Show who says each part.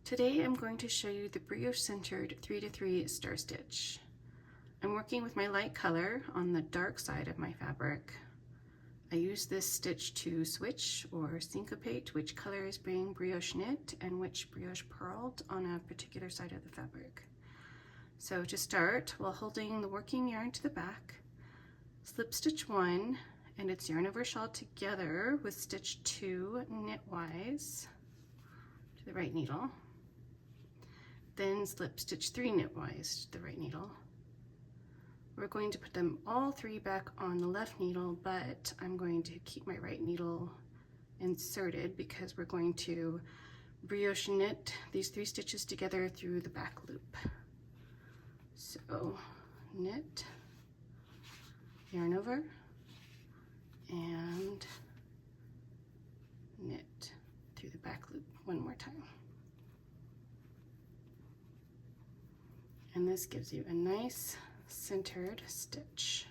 Speaker 1: Today I'm going to show you the Brioche centered 3 to 3 star stitch. I'm working with my light color on the dark side of my fabric. I use this stitch to switch or syncopate which color is being brioche knit and which brioche purled on a particular side of the fabric. So to start, while holding the working yarn to the back, slip stitch 1 and its yarn over shawl together with stitch 2 knitwise to the right needle. Then slip stitch 3 knitwise to the right needle. We're going to put them all 3 back on the left needle, but I'm going to keep my right needle inserted because we're going to brioche knit these 3 stitches together through the back loop. So knit, yarn over, and knit through the back loop one more time. And this gives you a nice centered stitch.